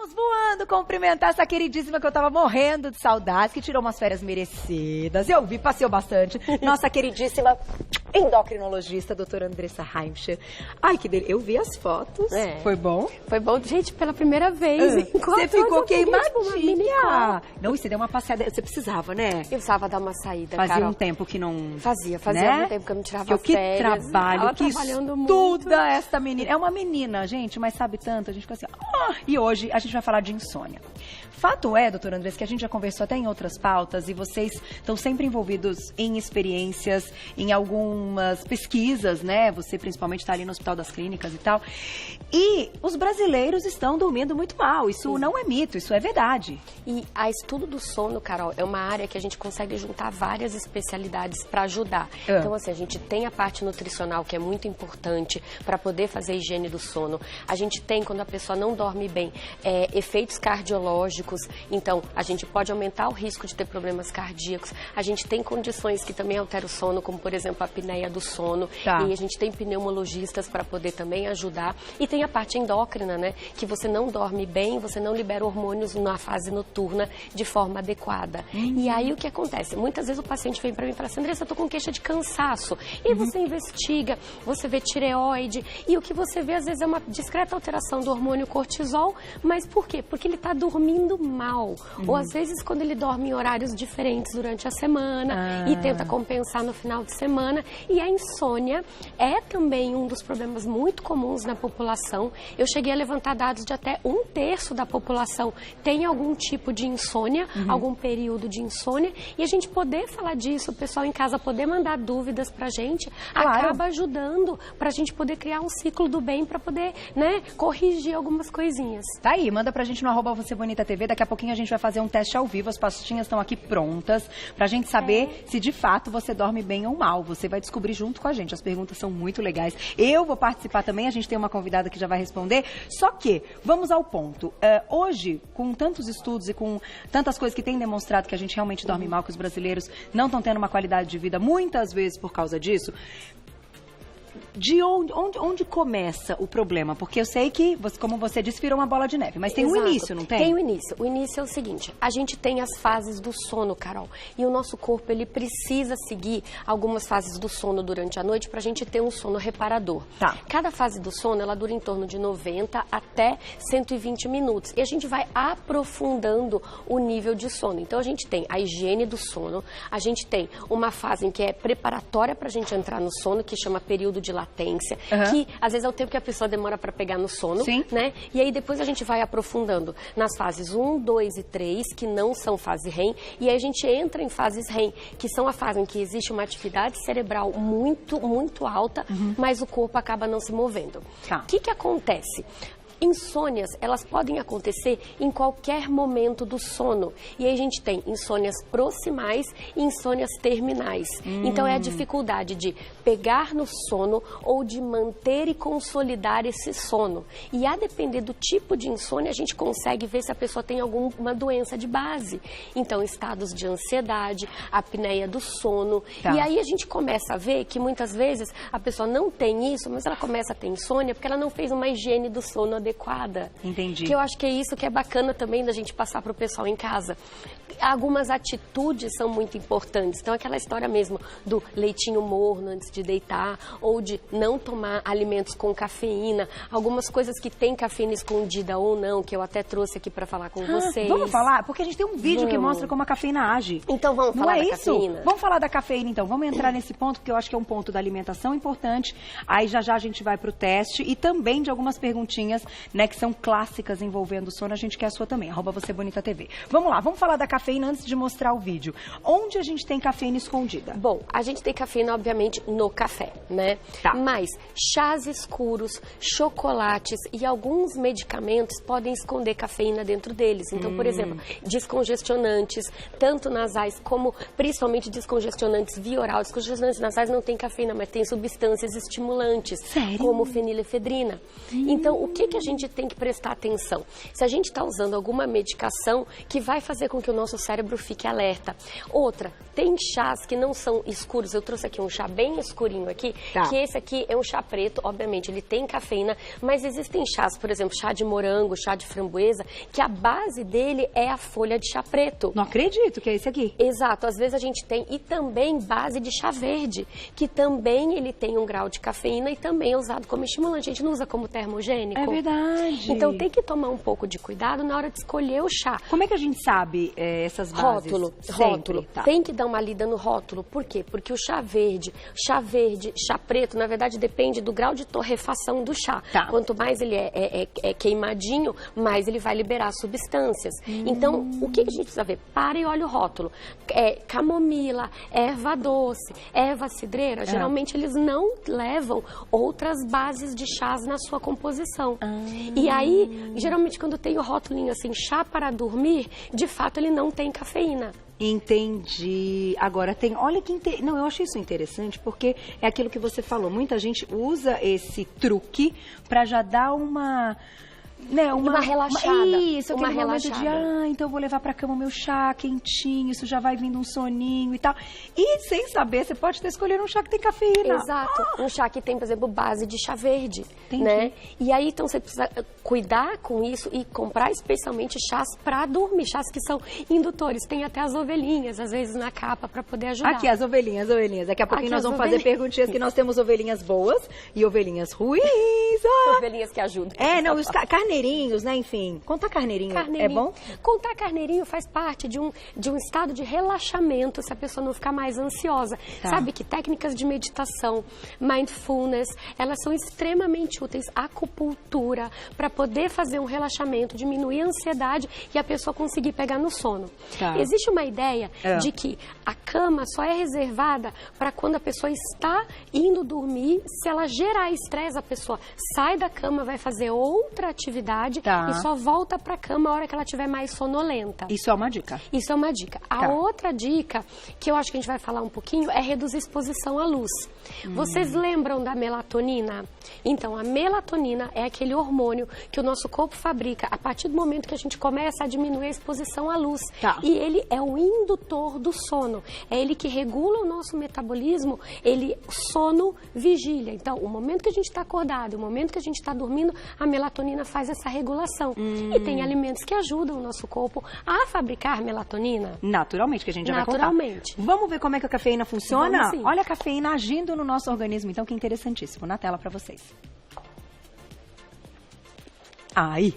Vamos voando cumprimentar essa queridíssima que eu tava morrendo de saudades, que tirou umas férias merecidas. Eu vi, passeou bastante. Nossa queridíssima endocrinologista, doutora Andressa Heimcher. Ai, que delícia. Eu vi as fotos. É. Foi bom? Foi bom, gente, pela primeira vez. Você ficou queimadinha. Não, e você deu uma passeada. Você precisava, né? Eu precisava dar uma saída, Fazia Carol. um tempo que não... Fazia né? muito tempo que eu não tirava que férias. Que trabalho, Ela que trabalhando estuda muito. essa menina. É uma menina, gente, mas sabe tanto. A gente fica assim... E hoje a gente vai falar de insônia. Fato é, doutora Andressa, que a gente já conversou até em outras pautas e vocês estão sempre envolvidos em experiências, em algumas pesquisas, né? Você principalmente está ali no Hospital das Clínicas e tal. E os brasileiros estão dormindo muito mal. Isso não é mito, isso é verdade. E a estudo do sono, Carol, é uma área que a gente consegue juntar várias especialidades para ajudar. Então, assim, a gente tem a parte nutricional, que é muito importante para poder fazer a higiene do sono. A gente tem, quando a pessoa não dorme bem, efeitos cardiológicos. Então, a gente pode aumentar o risco de ter problemas cardíacos. A gente tem condições que também alteram o sono, como, por exemplo, a apneia do sono. Tá. E a gente tem pneumologistas para poder também ajudar. E tem a parte endócrina, né? Que você não dorme bem, você não libera hormônios na fase noturna de forma adequada. E aí, o que acontece? Muitas vezes o paciente vem para mim e fala assim, Andressa, eu tô com queixa de cansaço. E você investiga, você vê tireoide. E o que você vê, às vezes, é uma discreta alteração do hormônio cortisol. Mas por quê? Porque ele está dormindo mal. Ou às vezes quando ele dorme em horários diferentes durante a semana e tenta compensar no final de semana. E a insônia é também um dos problemas muito comuns na população. Eu cheguei a levantar dados de até 1/3 da população tem algum tipo de insônia, algum período de insônia. E a gente poder falar disso, o pessoal em casa poder mandar dúvidas pra gente, acaba ajudando pra gente poder criar um ciclo do bem pra poder, né, corrigir algumas coisinhas. Tá aí, manda pra gente no @VocêBonitaTV. Daqui a pouquinho a gente vai fazer um teste ao vivo. As pastinhas estão aqui prontas pra gente saber se de fato você dorme bem ou mal. Você vai descobrir junto com a gente. As perguntas são muito legais. Eu vou participar também. A gente tem uma convidada que já vai responder. Só que, vamos ao ponto. Hoje, com tantos estudos e com tantas coisas que têm demonstrado que a gente realmente dorme mal, que os brasileiros não estão tendo uma qualidade de vida muitas vezes por causa disso... De onde começa o problema? Porque eu sei que, como você disse, virou uma bola de neve. Mas tem um início, não tem? Tem um início. O início é o seguinte. A gente tem as fases do sono, Carol. E o nosso corpo, ele precisa seguir algumas fases do sono durante a noite para a gente ter um sono reparador. Tá. Cada fase do sono, ela dura em torno de 90 até 120 minutos. E a gente vai aprofundando o nível de sono. Então, a gente tem a higiene do sono. A gente tem uma fase em que é preparatória para a gente entrar no sono, que chama período de latência, que às vezes é o tempo que a pessoa demora para pegar no sono, né? E aí depois a gente vai aprofundando nas fases 1, 2 e 3, que não são fase REM, e aí a gente entra em fases REM, que são a fase em que existe uma atividade cerebral muito, muito alta, mas o corpo acaba não se movendo. O que acontece? Insônias, elas podem acontecer em qualquer momento do sono. E aí a gente tem insônias proximais e insônias terminais. Então é a dificuldade de pegar no sono ou de manter e consolidar esse sono. E a depender do tipo de insônia, a gente consegue ver se a pessoa tem alguma doença de base. Então, estados de ansiedade, apneia do sono. E aí a gente começa a ver que muitas vezes a pessoa não tem isso, mas ela começa a ter insônia porque ela não fez uma higiene do sono adequada. Entendi. Que eu acho que é isso que é bacana também da gente passar para o pessoal em casa. Algumas atitudes são muito importantes. Então, aquela história mesmo do leitinho morno antes de deitar, ou de não tomar alimentos com cafeína, algumas coisas que tem cafeína escondida ou não, que eu até trouxe aqui para falar com vocês. Vamos falar? Porque a gente tem um vídeo que mostra como a cafeína age. Então, vamos falar da cafeína? Vamos falar da cafeína, então. Vamos entrar nesse ponto, porque eu acho que é um ponto da alimentação importante. Aí, já a gente vai pro teste e também de algumas perguntinhas, né, que são clássicas envolvendo o sono. A gente quer a sua também, @VocêBonitaTV. Vamos lá, vamos falar da cafeína antes de mostrar o vídeo. Onde a gente tem cafeína escondida? Bom, a gente tem cafeína, obviamente, no café, né? Mas chás escuros, chocolates e alguns medicamentos podem esconder cafeína dentro deles. Então, por exemplo, descongestionantes, tanto nasais como, principalmente, descongestionantes via oral. Descongestionantes nasais não tem cafeína, mas tem substâncias estimulantes, como fenilefedrina. Então, o que a gente gente tem que prestar atenção? Se a gente está usando alguma medicação que vai fazer com que o nosso cérebro fique alerta. Outra, tem chás que não são escuros. Eu trouxe aqui um chá bem escurinho aqui, que esse aqui é um chá preto, obviamente ele tem cafeína, mas existem chás, por exemplo, chá de morango, chá de framboesa, que a base dele é a folha de chá preto. Não acredito que é esse aqui. Exato, às vezes a gente tem, e também base de chá verde, que também ele tem um grau de cafeína e também é usado como estimulante. A gente não usa como termogênico. É verdade. Então tem que tomar um pouco de cuidado na hora de escolher o chá. Como é que a gente sabe essas bases? Rótulo. Tá. Tem que dar uma lida no rótulo. Por quê? Porque o chá verde, chá preto, na verdade depende do grau de torrefação do chá. Tá. Quanto mais ele é queimadinho, mais ele vai liberar substâncias. Então, o que a gente precisa ver? Para e olha o rótulo. Camomila, erva doce, erva cidreira, geralmente eles não levam outras bases de chás na sua composição. E aí, geralmente quando tem o rótulinho assim, chá para dormir, de fato ele não tem cafeína. Entendi. Agora tem, olha que não, eu achei isso interessante porque é aquilo que você falou. Muita gente usa esse truque para já dar uma relaxada. Isso, aquele momento de, então eu vou levar pra cama o meu chá quentinho, isso já vai vindo um soninho e tal. E sem saber, você pode estar escolhendo um chá que tem cafeína. Exato. Um chá que tem, por exemplo, base de chá verde. Entendi. Né? E aí, então, você precisa cuidar com isso e comprar especialmente chás pra dormir. Chás que são indutores. Tem até as ovelhinhas, às vezes, na capa pra poder ajudar. Aqui, as ovelhinhas. Daqui a pouquinho Aqui nós vamos fazer perguntinhas que nós temos ovelhinhas boas e ovelhinhas ruins. Ovelhinhas que ajudam. Não, e os carneirinhos, né? Enfim, contar carneirinho é bom? Contar carneirinho faz parte de um estado de relaxamento, se a pessoa não ficar mais ansiosa. Tá. Sabe que técnicas de meditação, mindfulness, elas são extremamente úteis. Acupuntura, para poder fazer um relaxamento, diminuir a ansiedade e a pessoa conseguir pegar no sono. Tá. Existe uma ideia de que a cama só é reservada para quando a pessoa está indo dormir. Se ela gerar estresse, a pessoa sai da cama, vai fazer outra atividade e só volta para a cama a hora que ela estiver mais sonolenta. Isso é uma dica. Isso é uma dica. A outra dica, que eu acho que a gente vai falar um pouquinho, é reduzir a exposição à luz. Vocês lembram da melatonina? Então, a melatonina é aquele hormônio que o nosso corpo fabrica a partir do momento que a gente começa a diminuir a exposição à luz. E ele é o indutor do sono. É ele que regula o nosso metabolismo, sono-vigília. Então, o momento que a gente está acordado, o momento que a gente está dormindo, a melatonina faz essa regulação. E tem alimentos que ajudam o nosso corpo a fabricar melatonina. Naturalmente, que a gente já vai contar. Naturalmente. Vamos ver como é que a cafeína funciona? Vamos sim. Olha a cafeína agindo no nosso organismo. Então, que interessantíssimo. Na tela para vocês. Aí.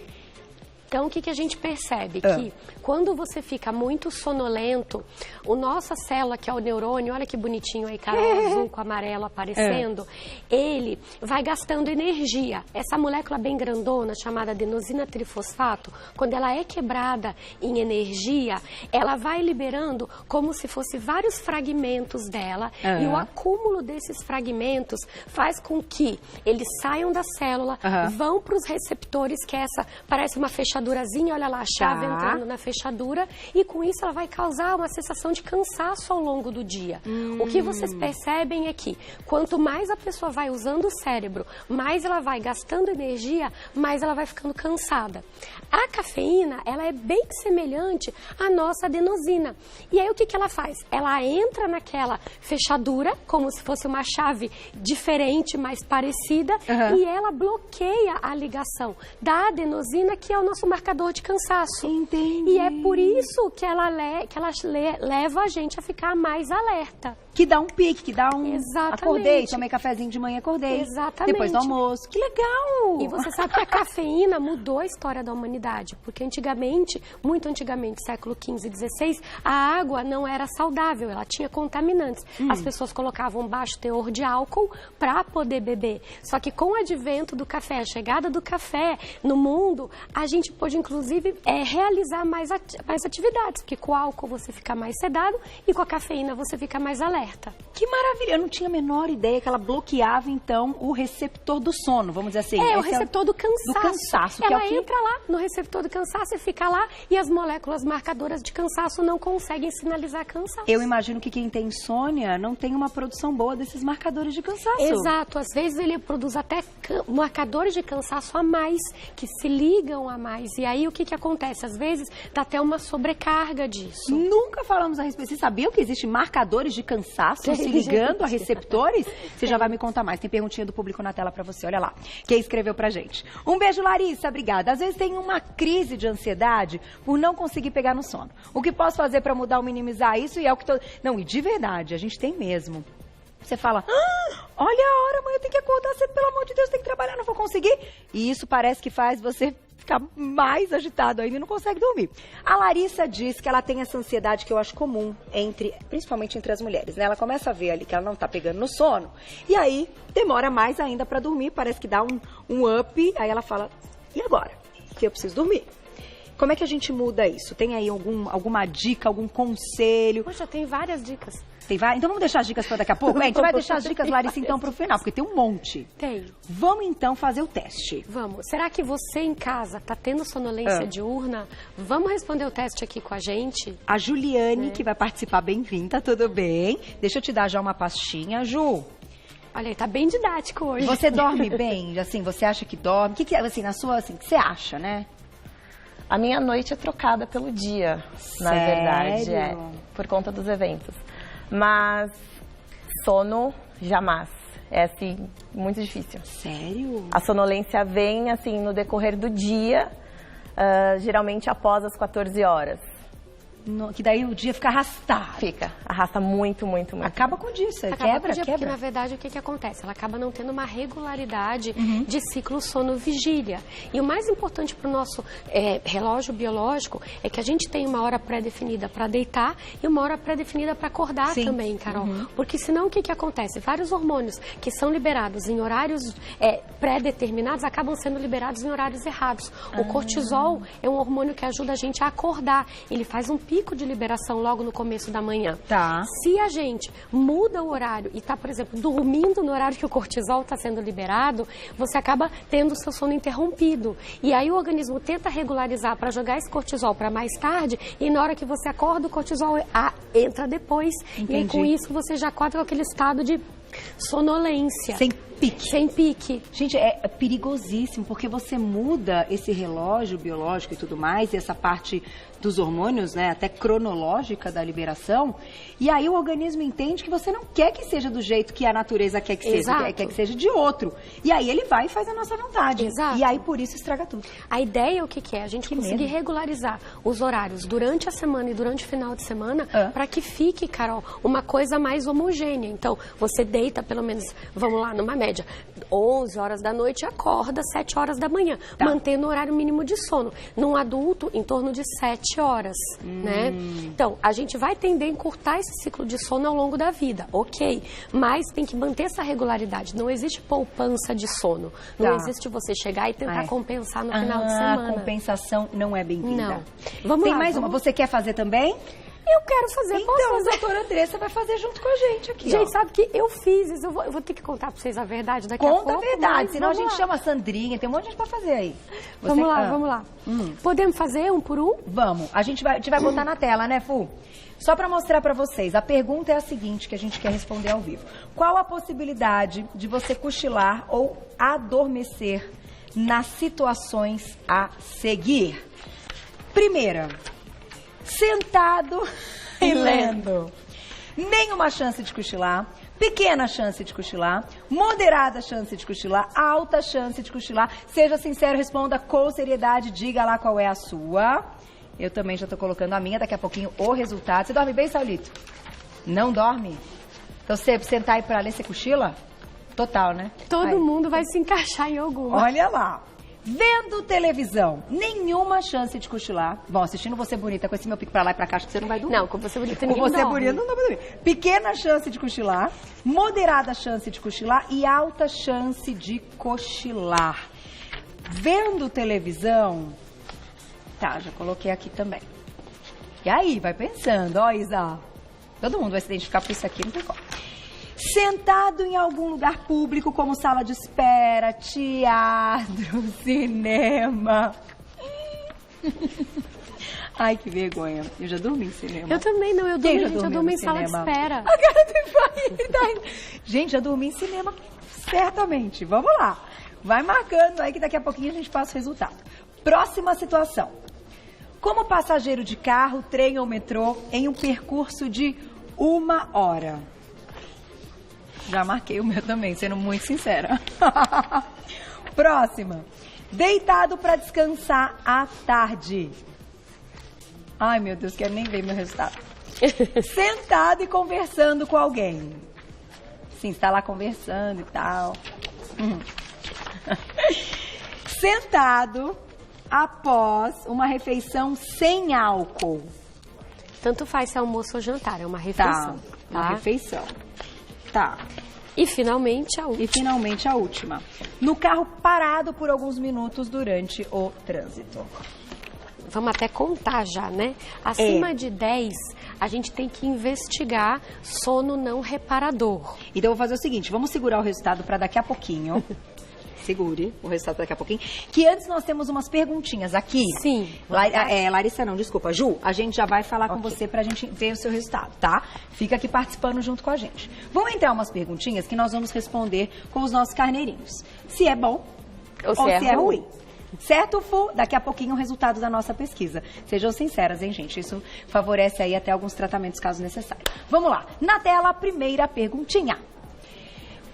Então, o que a gente percebe? Que quando você fica muito sonolento, a nossa célula, que é o neurônio, olha que bonitinho aí, cara azul com amarelo aparecendo, ele vai gastando energia. Essa molécula bem grandona, chamada adenosina trifosfato, quando ela é quebrada em energia, ela vai liberando como se fosse vários fragmentos dela, e o acúmulo desses fragmentos faz com que eles saiam da célula, vão para os receptores, que é parece uma fechadurazinha, olha lá, a chave entrando na fechadura, e com isso ela vai causar uma sensação de cansaço ao longo do dia. O que vocês percebem é que quanto mais a pessoa vai usando o cérebro, mais ela vai gastando energia, mais ela vai ficando cansada. A cafeína, ela é bem semelhante à nossa adenosina. E aí o que ela faz? Ela entra naquela fechadura, como se fosse uma chave diferente, mais parecida, e ela bloqueia a ligação da adenosina, que é o nosso marcador de cansaço. Entendi. E é por isso que ela leva a gente a ficar mais alerta. Que dá um pique, que dá um... Exatamente. Acordei, tomei cafezinho de manhã, acordei. Exatamente. Depois do almoço. Que legal! E você sabe que a cafeína mudou a história da humanidade. Porque antigamente, muito antigamente, século XV e XVI, a água não era saudável, ela tinha contaminantes. As pessoas colocavam baixo teor de álcool para poder beber. Só que com o advento do café, a chegada do café no mundo, a gente pôde, inclusive, realizar mais atividades. Porque com o álcool você fica mais sedado e com a cafeína você fica mais alerta. alerta. Que maravilha, eu não tinha a menor ideia que ela bloqueava, então, o receptor do sono, vamos dizer assim. O receptor do cansaço. Do cansaço, ela que é o que... entra lá no receptor do cansaço e fica lá, e as moléculas marcadoras de cansaço não conseguem sinalizar cansaço. Eu imagino que quem tem insônia não tem uma produção boa desses marcadores de cansaço. Exato, às vezes ele produz até marcadores de cansaço a mais, que se ligam a mais. E aí o que acontece? Às vezes dá até uma sobrecarga disso. Nunca falamos a respeito. Vocês sabiam que existem marcadores de cansaço se ligando a receptores? Você já vai me contar mais. Tem perguntinha do público na tela pra você, olha lá. Quem escreveu pra gente. Um beijo, Larissa, obrigada. Às vezes tem uma crise de ansiedade por não conseguir pegar no sono. O que posso fazer pra mudar ou minimizar isso? E é o que Não, e de verdade, a gente tem mesmo. Você fala, olha a hora, mãe, eu tenho que acordar cedo, pelo amor de Deus, tenho que trabalhar, não vou conseguir. E isso parece que faz você ficar mais agitado ainda e não consegue dormir. A Larissa diz que ela tem essa ansiedade que eu acho comum, principalmente entre as mulheres, né? Ela começa a ver ali que ela não tá pegando no sono, e aí demora mais ainda pra dormir, parece que dá um up, aí ela fala, e agora? Que eu preciso dormir. Como é que a gente muda isso? Tem aí alguma dica, algum conselho? Poxa, tem várias dicas. Tem várias? Então vamos deixar as dicas para daqui a pouco? A gente vai deixar as dicas, Larissa, então, para o final, porque tem um monte. Tem. Vamos, então, fazer o teste. Vamos. Será que você em casa está tendo sonolência diurna? Vamos responder o teste aqui com a gente? A Juliane, que vai participar, bem-vinda, tudo bem? Deixa eu te dar já uma pastinha, Ju. Olha, ele tá bem didático hoje. Você dorme bem? Assim, você acha que dorme? O que é, assim, na sua, assim, o que você acha, né? A minha noite é trocada pelo dia, na verdade, por conta dos eventos. Mas sono, jamais. É, assim, muito difícil. Sério? A sonolência vem, assim, no decorrer do dia, geralmente após as 14 horas. Que daí o dia fica arrastado. Fica. Arrasta muito, muito, muito. Acaba com isso, quebra. Quebra. Porque, na verdade, o que acontece? Ela acaba não tendo uma regularidade de ciclo sono-vigília. E o mais importante para o nosso relógio biológico é que a gente tem uma hora pré-definida para deitar e uma hora pré-definida para acordar também, Carol. Porque senão o que acontece? Vários hormônios que são liberados em horários pré-determinados acabam sendo liberados em horários errados. O cortisol é um hormônio que ajuda a gente a acordar. Ele faz um pico de liberação logo no começo da manhã. Tá. Se a gente muda o horário e está, por exemplo, dormindo no horário que o cortisol está sendo liberado, você acaba tendo o seu sono interrompido. E aí o organismo tenta regularizar para jogar esse cortisol para mais tarde e na hora que você acorda, o cortisol entra depois. Entendi. E aí com isso você já acorda com aquele estado de sonolência. Sem pique. Sem pique. Gente, é perigosíssimo, porque você muda esse relógio biológico e tudo mais, e essa parte dos hormônios, né, até cronológica da liberação, e aí o organismo entende que você não quer que seja do jeito que a natureza quer que seja, quer que seja de outro. E aí ele vai e faz a nossa vontade. Exato. E aí por isso estraga tudo. A ideia o que é? A gente conseguir regularizar os horários durante a semana e durante o final de semana para que fique, Carol, uma coisa mais homogênea. Então, você deita pelo menos, vamos lá, numa média, 11 horas da noite e acorda 7 horas da manhã, mantendo o horário mínimo de sono. Num adulto, em torno de 7 horas, né? Então, a gente vai tender a encurtar esse ciclo de sono ao longo da vida, ok. Mas tem que manter essa regularidade. Não existe poupança de sono. Não existe você chegar e tentar compensar no final de semana. A compensação não é bem-vinda. Não. Vamos Tem lá, mais uma. Você quer fazer também? Eu quero fazer, então, posso fazer? A doutora Andressa vai fazer junto com a gente aqui, Gente, sabe que eu fiz isso, eu vou ter que contar pra vocês a verdade daqui a pouco. Conta a verdade, senão a gente lá. chama a Sandrinha, tem um monte de gente pra fazer aí. Vamos lá. Podemos fazer um por um? Vamos, a gente vai botar na tela, né, Fu? Só pra mostrar pra vocês, a pergunta é a seguinte, que a gente quer responder ao vivo. Qual a possibilidade de você cochilar ou adormecer nas situações a seguir? Primeira, sentado e lendo. Nenhuma chance de cochilar, pequena chance de cochilar, moderada chance de cochilar, alta chance de cochilar. Seja sincero, responda com seriedade, diga lá qual é a sua. Eu também já tô colocando a minha, daqui a pouquinho o resultado. Você dorme bem, Saulito? Não dorme? Então você sentar aí pra ler, você cochila? Total, né? Todo mundo vai se encaixar em alguma. Olha lá. Vendo televisão, nenhuma chance de cochilar. Bom, assistindo Você Bonita com esse meu pico pra lá e pra cá, acho que você não vai dormir. Não, com Você Bonita Com ninguém Você dorme. Bonita não dá pra dormir. Pequena chance de cochilar, moderada chance de cochilar e alta chance de cochilar. Vendo televisão... Tá, já coloquei aqui também. E aí, vai pensando, ó, Isa. Todo mundo vai se identificar por isso aqui, não tem como. Sentado em algum lugar público, como sala de espera, teatro, cinema. Ai, que vergonha. Eu já dormi em cinema. Eu também não, eu dormi em sala de espera. A cara do Gente, já dormi em cinema, certamente. Vamos lá. Vai marcando aí que daqui a pouquinho a gente passa o resultado. Próxima situação. Como passageiro de carro, trem ou metrô em um percurso de 1 hora. Já marquei o meu também, sendo muito sincera. Próxima. Deitado para descansar à tarde. Ai, meu Deus, quero nem ver meu resultado. Sentado e conversando com alguém. Sim, está lá conversando e tal. Sentado após uma refeição sem álcool. Tanto faz se é almoço ou jantar, é uma refeição. Uma refeição. Tá. E finalmente a última. E finalmente a última. No carro parado por alguns minutos durante o trânsito. Vamos até contar já, né? Acima de 10, a gente tem que investigar sono não reparador. Então eu vou fazer o seguinte, vamos segurar o resultado para daqui a pouquinho. Segure o resultado daqui a pouquinho. Que antes nós temos umas perguntinhas aqui. Sim. Larissa não, desculpa. Ju, a gente já vai falar com você pra gente ver o seu resultado, tá? Fica aqui participando junto com a gente. Vão entrar umas perguntinhas que nós vamos responder com os nossos carneirinhos. Se é bom ou se é ruim. Certo, Fu? Daqui a pouquinho o resultado da nossa pesquisa. Sejam sinceras, hein, gente? Isso favorece aí até alguns tratamentos, caso necessário. Vamos lá. Na tela, a primeira perguntinha.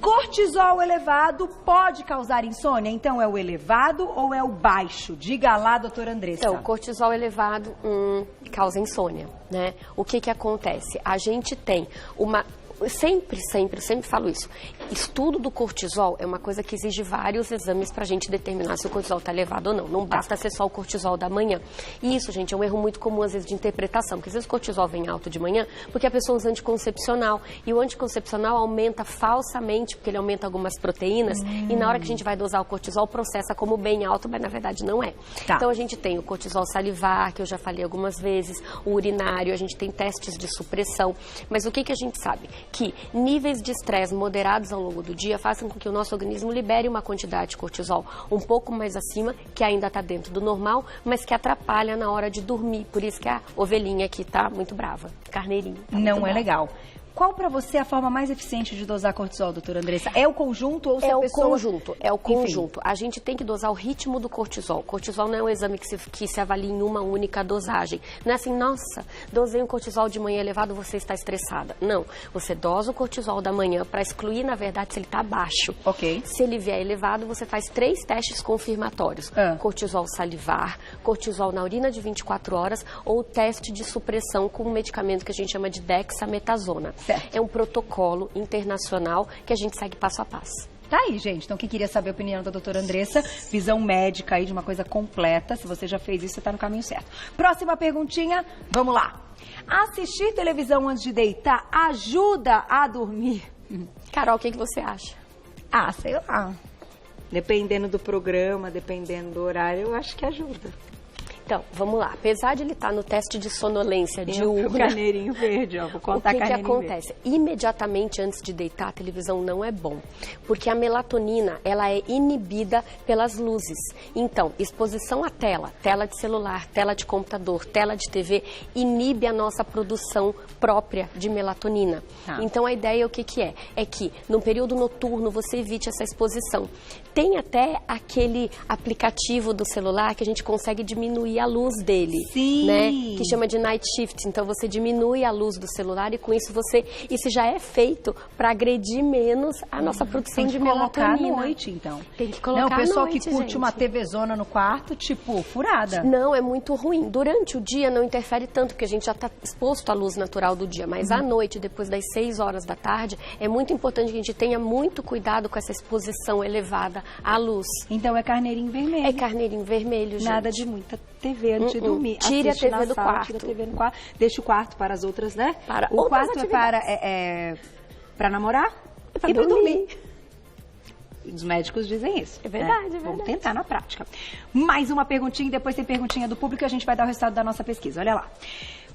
Cortisol elevado pode causar insônia? Então, é o elevado ou é o baixo? Diga lá, doutora Andressa. Então, cortisol elevado causa insônia, né? O que acontece? A gente tem uma... Sempre falo isso. Estudo do cortisol é uma coisa que exige vários exames para a gente determinar se o cortisol está elevado ou não. Não basta ser só o cortisol da manhã. E isso, gente, é um erro muito comum, às vezes, de interpretação. Porque às vezes o cortisol vem alto de manhã porque a pessoa usa anticoncepcional. E o anticoncepcional aumenta falsamente, porque ele aumenta algumas proteínas. E na hora que a gente vai dosar o cortisol, processa como bem alto, mas na verdade não é. Tá. Então a gente tem o cortisol salivar, que eu já falei algumas vezes, o urinário, a gente tem testes de supressão. Mas o que a gente sabe? Que níveis de estresse moderados ao longo do dia fazem com que o nosso organismo libere uma quantidade de cortisol um pouco mais acima, que ainda está dentro do normal, mas que atrapalha na hora de dormir. Por isso que a ovelhinha aqui está muito brava, carneirinho. Tá não é legal. Qual para você a forma mais eficiente de dosar cortisol, doutora Andressa? É o conjunto ou se a pessoa... É o conjunto. A gente tem que dosar o ritmo do cortisol. Cortisol não é um exame que se avalia em uma única dosagem. Não é assim, nossa, dosei um cortisol de manhã elevado, você está estressada. Não. Você dosa o cortisol da manhã para excluir, na verdade, se ele está baixo. Ok. Se ele vier elevado, você faz 3 testes confirmatórios. Cortisol salivar, cortisol na urina de 24 horas ou teste de supressão com um medicamento que a gente chama de dexametasona. Certo. É um protocolo internacional que a gente segue passo a passo. Tá aí, gente. Então, quem queria saber a opinião da doutora Andressa, visão médica aí de uma coisa completa. Se você já fez isso, você tá no caminho certo. Próxima perguntinha, vamos lá. Assistir televisão antes de deitar ajuda a dormir? Carol, o que você acha? Ah, sei lá. Dependendo do programa, dependendo do horário, eu acho que ajuda. Então, vamos lá. Apesar de ele estar no teste de sonolência diurna... O carneirinho verde, ó. Vou contar o que acontece? Verde. Imediatamente antes de deitar, a televisão não é bom. Porque a melatonina, ela é inibida pelas luzes. Então, exposição à tela, tela de celular, tela de computador, tela de TV, inibe a nossa produção própria de melatonina. Tá. Então, a ideia o que é? É que, no período noturno, você evite essa exposição. Tem até aquele aplicativo do celular que a gente consegue diminuir a luz dele, sim, né? Que chama de night shift. Então você diminui a luz do celular e com isso isso já é feito para agredir menos a nossa produção de melatonina. Tem que colocar à noite, então. Tem que colocar à noite, o pessoal que curte uma TVzona no quarto, tipo, furada. Não, é muito ruim. Durante o dia não interfere tanto, porque a gente já está exposto à luz natural do dia. Mas à noite, depois das 6 horas da tarde, é muito importante que a gente tenha muito cuidado com essa exposição elevada à luz. Então é carneirinho vermelho. É carneirinho vermelho, gente. Nada de muita TV antes de dormir. Tire a TV do quarto. Tira a TV no quarto. Deixa o quarto para as outras, né? Para o quarto é para namorar e para dormir. Os médicos dizem isso. É verdade, é verdade. Vamos tentar na prática. Mais uma perguntinha e depois tem perguntinha do público e a gente vai dar o resultado da nossa pesquisa. Olha lá.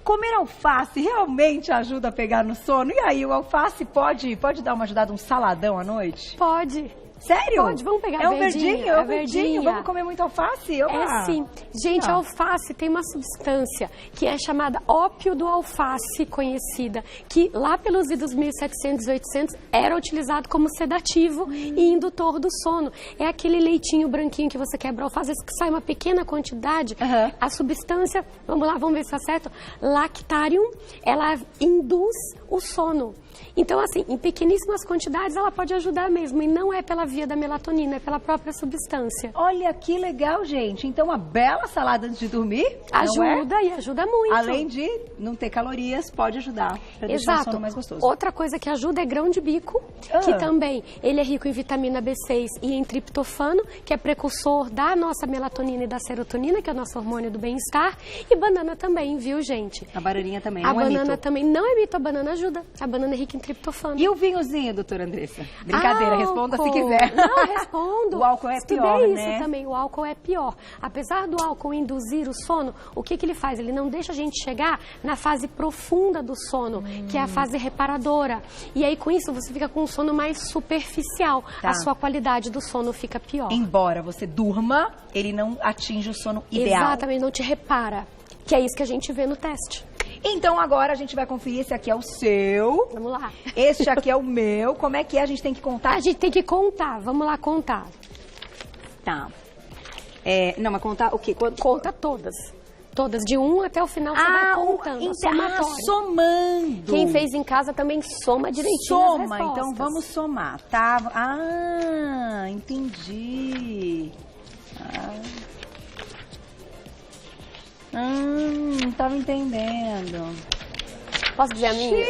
Comer alface realmente ajuda a pegar no sono? E aí, o alface pode dar uma ajudada, um saladão à noite? Pode. Sério? Pode, vamos pegar é a um verdinho, verdinha. é um verdinho. Vamos comer muito alface? Opa. É sim. Gente, a alface tem uma substância que é chamada ópio do alface, conhecida, que lá pelos idos 1700 e 800 era utilizado como sedativo e indutor do sono. É aquele leitinho branquinho que você quebra alface, que sai uma pequena quantidade. A substância, vamos lá, vamos ver se está certo, lactarium, ela induz o sono. Então, assim, em pequeníssimas quantidades ela pode ajudar mesmo. E não é pela via da melatonina, é pela própria substância. Olha que legal, gente. Então, uma bela salada antes de dormir. Ajuda e ajuda muito. Além de não ter calorias, pode ajudar para deixar o sono mais gostoso. Outra coisa que ajuda é grão de bico, que também ele é rico em vitamina B6 e em triptofano, que é precursor da nossa melatonina e da serotonina, que é o nosso hormônio do bem-estar. E banana também, viu, gente? A bananinha também, não é mito. A banana também não é mito, a banana ajuda. A banana é rica em triptofano. E o vinhozinho, doutora Andressa? Brincadeira, responda se quiser. Não, respondo. O álcool é pior, né? Isso também, o álcool é pior. Apesar do álcool induzir o sono, o que ele faz? Ele não deixa a gente chegar na fase profunda do sono, que é a fase reparadora. E aí, com isso, você fica com um sono mais superficial. A sua qualidade do sono fica pior. Embora você durma, ele não atinge o sono ideal. Exatamente, não te repara. Que é isso que a gente vê no teste. Então agora a gente vai conferir, esse aqui é o seu. Vamos lá. Este aqui é o meu. Como é que é? A gente tem que contar? A gente tem que contar. Vamos lá contar. Tá. Não, mas contar o quê? Conta todas. Todas, de 1 até o final, você vai contando. Somando. Quem fez em casa também soma direitinho Soma, as respostas. então vamos somar, tá? Ah, entendi. Não tava entendendo. Posso dizer a minha?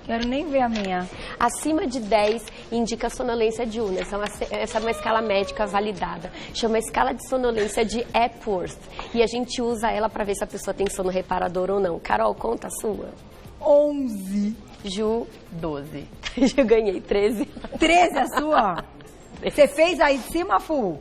Quero nem ver a minha. Acima de 10 indica sonolência diurna. Essa é uma escala médica validada. Chama escala de sonolência de Epworth. E a gente usa ela para ver se a pessoa tem sono reparador ou não. Carol, conta a sua. 11. Ju, 12. Eu ganhei 13. 13 a sua? Você fez aí de cima, Fu?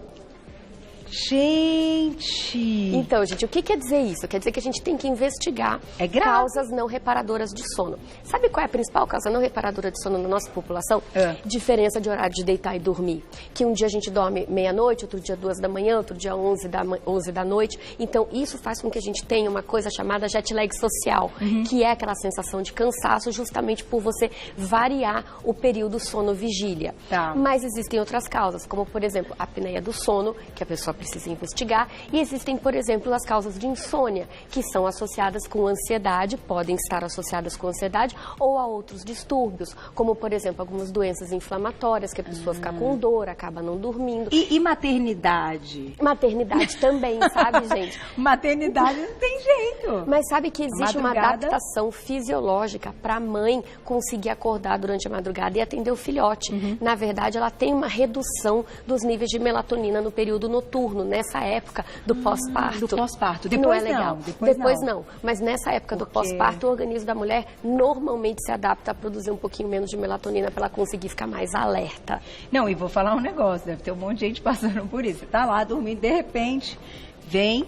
Gente! Então, gente, o que quer dizer isso? Quer dizer que a gente tem que investigar causas não reparadoras de sono. Sabe qual é a principal causa não reparadora de sono na nossa população? Diferença de horário de deitar e dormir. Que um dia a gente dorme meia-noite, outro dia 2 da manhã, outro dia 11 da noite. Então, isso faz com que a gente tenha uma coisa chamada jet lag social, que é aquela sensação de cansaço justamente por você variar o período sono-vigília. Mas existem outras causas, como, por exemplo, a apneia do sono, que a pessoa precisa investigar, e existem, por exemplo, as causas de insônia, que são associadas com ansiedade, podem estar associadas com ansiedade ou a outros distúrbios, como, por exemplo, algumas doenças inflamatórias, que a pessoa fica com dor, acaba não dormindo. E maternidade? Maternidade também, sabe, gente? Maternidade não tem jeito. Mas sabe que existe uma adaptação fisiológica para a mãe conseguir acordar durante a madrugada e atender o filhote. Na verdade, ela tem uma redução dos níveis de melatonina no período noturno, nessa época do pós-parto. Do pós-parto. Depois não é legal. Depois não. Mas nessa época do pós-parto, o organismo da mulher normalmente se adapta a produzir um pouquinho menos de melatonina para ela conseguir ficar mais alerta. Não, e vou falar um negócio, deve ter um monte de gente passando por isso. Você tá lá dormindo, de repente, vem,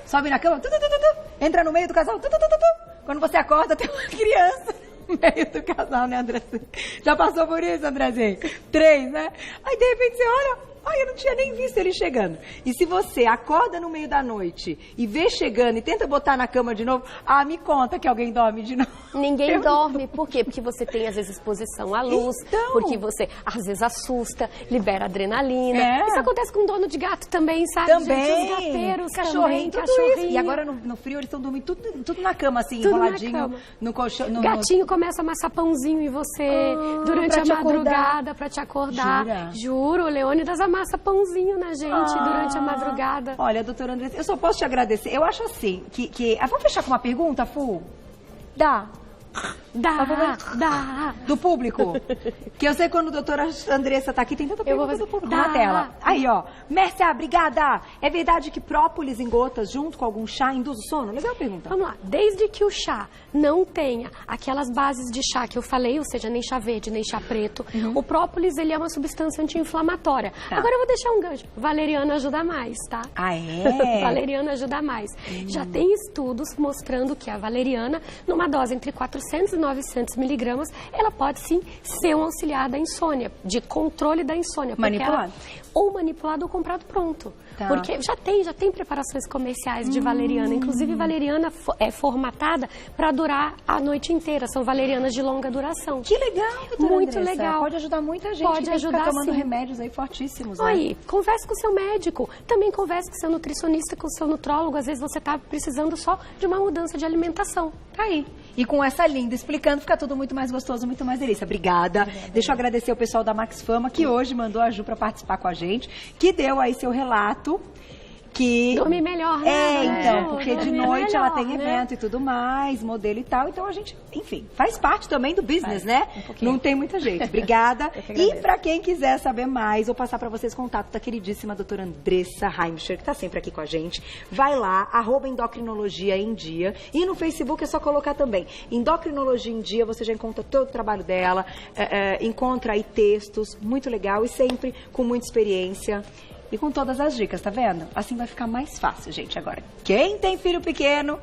sobe na cama, entra no meio do casal, quando você acorda tem uma criança no meio do casal, né, Andrezinho? Já passou por isso, Andrezinho? 3, né? Aí, de repente, você olha... Ai, eu não tinha nem visto ele chegando. E se você acorda no meio da noite e vê chegando e tenta botar na cama de novo, me conta que alguém dorme de novo. Ninguém dorme. Por quê? Porque você tem, às vezes, exposição à luz. Então... Porque você, às vezes, assusta, libera adrenalina. Isso acontece com dono de gato também, sabe? Também. Gente, os gateiros cachorrinho, também, tudo isso. E agora, no frio, eles estão dormindo tudo na cama, assim, tudo enroladinho no colchão. Gatinho começa a amassar pãozinho em você durante a madrugada pra te acordar. Juro, o Leônidas amassa pãozinho na gente durante a madrugada. Olha, doutora Andressa, eu só posso te agradecer. Eu acho assim, vamos fechar com uma pergunta, Fu? Dá? Dá. Do público. Que eu sei quando a doutora Andressa tá aqui, tem tanta pergunta do público na tela. Aí, ó. Mércia, obrigada. É verdade que própolis em gotas junto com algum chá induz o sono? Legal a pergunta. Vamos lá. Desde que o chá não tenha aquelas bases de chá que eu falei, ou seja, nem chá verde, nem chá preto, o própolis, ele é uma substância anti-inflamatória. Tá. Agora eu vou deixar um gancho. Valeriana ajuda mais, tá? Ah, é? Valeriana ajuda mais. Já tem estudos mostrando que a valeriana, numa dose entre 400 e 900 miligramas, ela pode sim ser um auxiliar da insônia, de controle da insônia. Manipulado? Ou manipulado ou comprado pronto. Tá. Porque já tem preparações comerciais de valeriana. Inclusive, valeriana é formatada para durar a noite inteira. São valerianas de longa duração. Que legal, doutora Muito Andressa. legal. Pode ajudar muita gente. Pode Tem que ajudar, ficar tomando sim. remédios aí fortíssimos, né? Aí, converse com o seu médico. Também converse com o seu nutricionista, com o seu nutrólogo. Às vezes você está precisando só de uma mudança de alimentação. Tá aí. E com essa linda explicando, fica tudo muito mais gostoso, muito mais delícia. Obrigada. Deixa eu agradecer o pessoal da Max Fama, que hoje mandou a Ju para participar com a gente, que deu aí seu relato. Que... Dormir melhor, né? Então, porque de Dormir noite melhor, ela tem né? evento e tudo mais, modelo e tal. Então a gente, enfim, faz parte também do business, né? Não tem muita jeito. Obrigada. E pra quem quiser saber mais, vou passar pra vocês contato da queridíssima doutora Andressa Heimscher, que tá sempre aqui com a gente. Vai lá, @endocrinologia em dia. E no Facebook é só colocar também Endocrinologia em Dia, você já encontra todo o trabalho dela, encontra aí textos, muito legal e sempre com muita experiência. E com todas as dicas, tá vendo? Assim vai ficar mais fácil, gente, agora. Quem tem filho pequeno,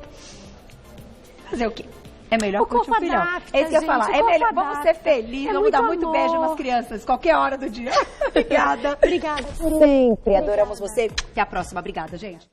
fazer o quê? É melhor curtir o filhão. É isso que eu ia falar. É melhor, vamos ser felizes, vamos dar muito beijo nas crianças, qualquer hora do dia. Obrigada. Obrigada. Sempre adoramos você. Até a próxima. Obrigada, gente.